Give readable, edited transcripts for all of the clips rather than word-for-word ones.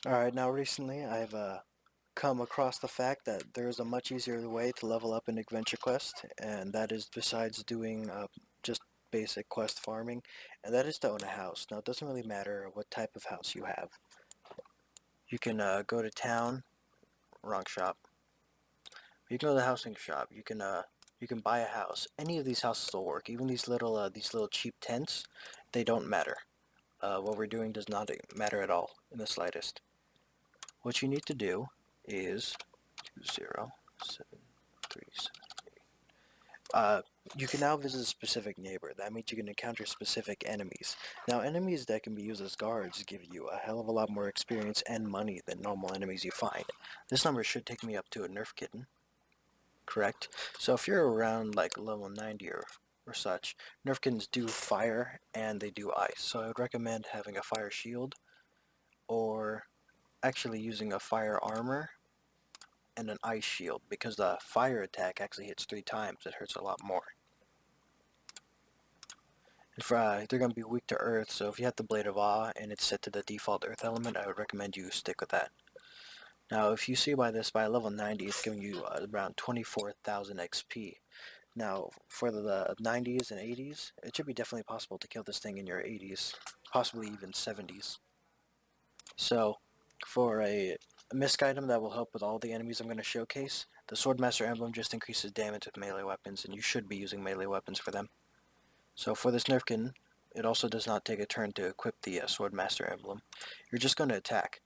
Alright, now recently I've come across the fact that there is a much easier way to level up in Adventure Quest, and that is besides doing just basic quest farming, and that is to own a house. Now it doesn't really matter what type of house you have. You can go to town, wrong shop. You can go to the housing shop. You can buy a house. Any of these houses will work. Even these little cheap tents, they don't matter. What we're doing does not matter at all in the slightest. What you need to do is 20737. You can now visit a specific neighbor. That means you can encounter specific enemies. Now, enemies that can be used as guards give you a hell of a lot more experience and money than normal enemies you find. This number should take me up to a nerf kitten, correct? So if you're around like level 90 or such, nerf kittens do fire and they do ice. So I would recommend having a fire shield or actually using a fire armor and an ice shield, because the fire attack actually hits 3 times. It hurts a lot more. If, they're going to be weak to earth, so if you have the Blade of Awe and it's set to the default earth element, I would recommend you stick with that. Now, if you see by this, by level 90, it's giving you around 24,000 XP. Now, for the 90s and 80s, it should be definitely possible to kill this thing in your 80s, possibly even 70s. So, for a misc item that will help with all the enemies I'm going to showcase, the Sword Master Emblem just increases damage with melee weapons, and you should be using melee weapons for them. So for this Nerfkin, it also does not take a turn to equip the Sword Master Emblem. You're just going to attack.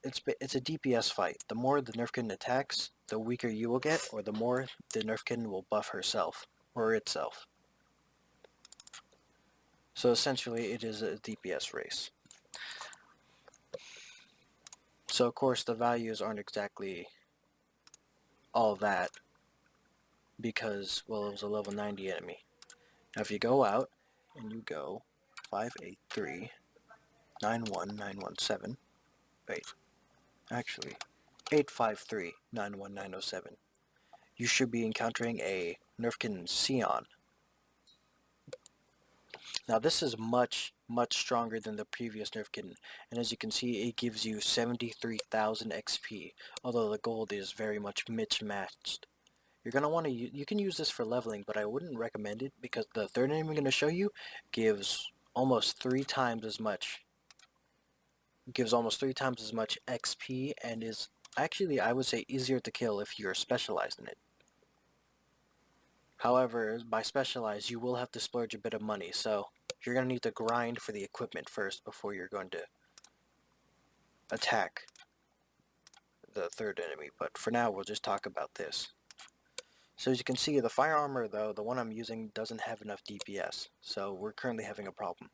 It's a DPS fight. The more the Nerfkin attacks, the weaker you will get, or the more the Nerfkin will buff herself, or itself. So essentially, it is a DPS race. So of course, the values aren't exactly all that, because, well, it was a level 90 enemy. Now if you go out, and you go 583 91917, wait, actually, 853-91907. You should be encountering a Nerfkitten Scion. Now this is much stronger than the previous Nerfkitten, and as you can see, it gives you 73,000 XP, although the gold is very much mismatched. You're going to want to, you can use this for leveling, but I wouldn't recommend it, because the third enemy I'm going to show you gives almost 3 times as much XP, and is actually, I would say, easier to kill if you're specialized in it. However, by specialized, you will have to splurge a bit of money, so you're going to need to grind for the equipment first before you're going to attack the third enemy. But for now, we'll just talk about this. So as you can see, the fire armor, though, the one I'm using, doesn't have enough DPS, so we're currently having a problem.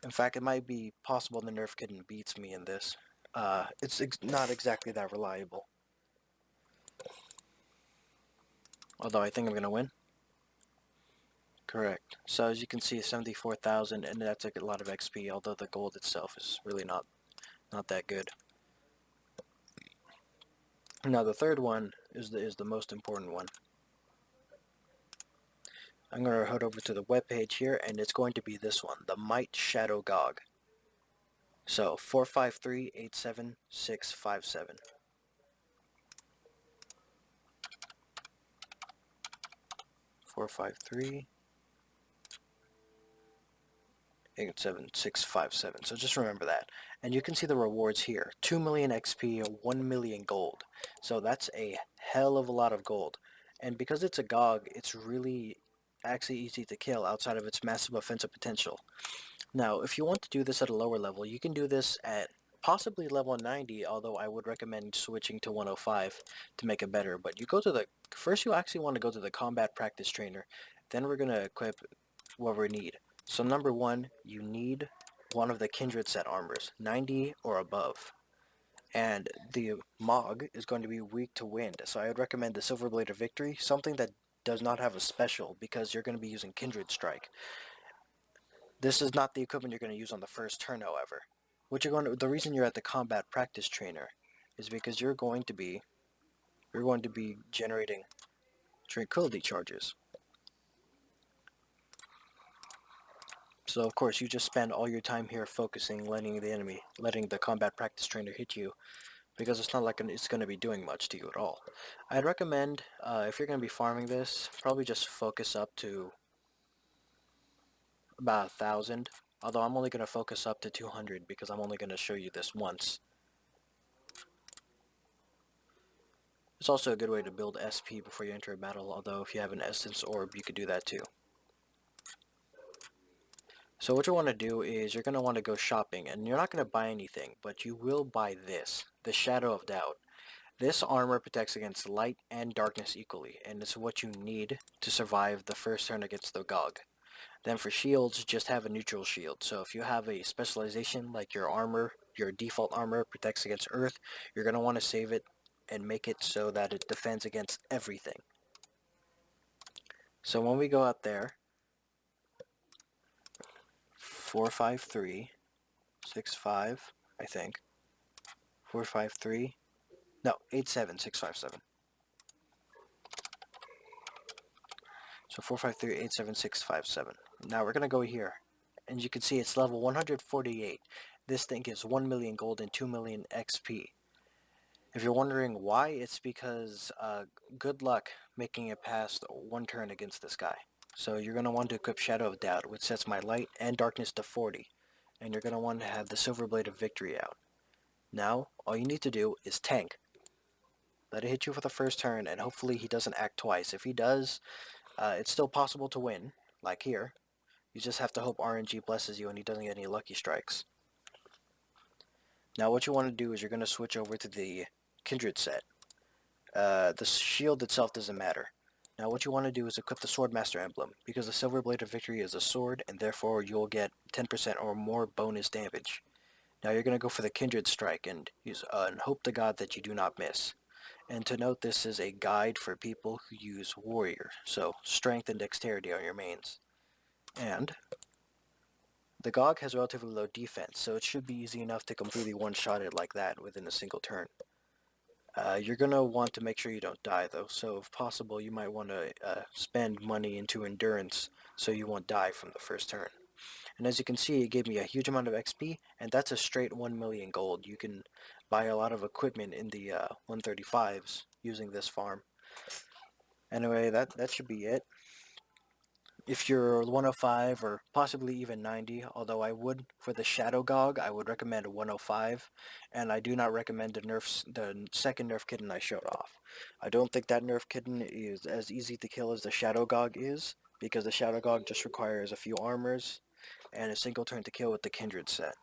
In fact, it might be possible the Nerf Kitten beats me in this. It's not exactly that reliable. Although I think I'm going to win. Correct. So as you can see, 74,000, and that's like a lot of XP, although the gold itself is really not that good. Now the third one is the most important one. I'm going to head over to the webpage here, and it's going to be this one, the Might Shadow Gogg. So 453-87657. 453-87657. So just remember that. And you can see the rewards here. 2 million XP, 1 million gold. So that's a hell of a lot of gold. And because it's a Gog, it's really actually easy to kill outside of its massive offensive potential. Now, if you want to do this at a lower level, you can do this at possibly level 90, although I would recommend switching to 105 to make it better. But you go to first you actually want to go to the combat practice trainer, then we're going to equip what we need. So number 1, you need one of the Kindred Set armors, 90 or above. And the Mog is going to be weak to wind, so I would recommend the Silver Blade of Victory, something that does not have a special, because you're going to be using Kindred Strike. This is not the equipment you're going to use on the first turn, however. The reason you're at the combat practice trainer is because you're going to be generating tranquility charges. So of course you just spend all your time here focusing, letting the combat practice trainer hit you, because it's not like it's going to be doing much to you at all. I'd recommend, if you're going to be farming this, probably just focus up to about 1,000. Although I'm only going to focus up to 200 because I'm only going to show you this once. It's also a good way to build SP before you enter a battle, although if you have an essence orb, you could do that too. So what you want to do is you're going to want to go shopping, and you're not going to buy anything, but you will buy this, the Shadow of Doubt. This armor protects against light and darkness equally, and it's what you need to survive the first turn against the Gogg. Then for shields, just have a neutral shield. So if you have a specialization like your armor, your default armor protects against earth, you're going to want to save it and make it so that it defends against everything. So when we go out there, 45365, I think. 453. No, 87657. So 453 87657. Now we're gonna go here, and you can see it's level 148. This thing gives 1 million gold and 2 million XP. If you're wondering why, it's because good luck making it past one turn against this guy. So you're gonna want to equip Shadow of Doubt, which sets my light and darkness to 40, and you're gonna want to have the Silver Blade of Victory out. Now all you need to do is tank. Let it hit you for the first turn, and hopefully he doesn't act twice. If he does, it's still possible to win, like here. You just have to hope RNG blesses you and he doesn't get any lucky strikes. Now what you want to do is you're going to switch over to the Kindred Set. The shield itself doesn't matter. Now what you want to do is equip the Sword Master Emblem, because the Silver Blade of Victory is a sword, and therefore you'll get 10% or more bonus damage. Now you're going to go for the Kindred Strike and hope to God that you do not miss. And to note, this is a guide for people who use Warrior, so strength and dexterity are your mains. And the Gogg has relatively low defense, so it should be easy enough to completely one-shot it like that within a single turn. You're going to want to make sure you don't die, though, so if possible, you might want to spend money into endurance so you won't die from the first turn. And as you can see, it gave me a huge amount of XP, and that's a straight 1 million gold. You can buy a lot of equipment in the 135s using this farm. Anyway, that should be it. If you're 105 or possibly even 90, although I would, for the Shadow Gogg, I would recommend 105, and I do not recommend the second nerf kitten I showed off. I don't think that nerf kitten is as easy to kill as the Shadow Gogg is, because the Shadow Gogg just requires a few armors and a single turn to kill with the Kindred Set.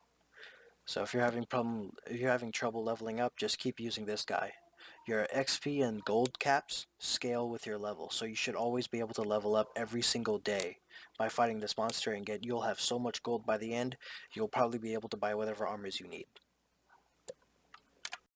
So if you're having trouble leveling up, just keep using this guy. Your XP and gold caps scale with your level, so you should always be able to level up every single day by fighting this monster, and you'll have so much gold by the end, you'll probably be able to buy whatever armors you need.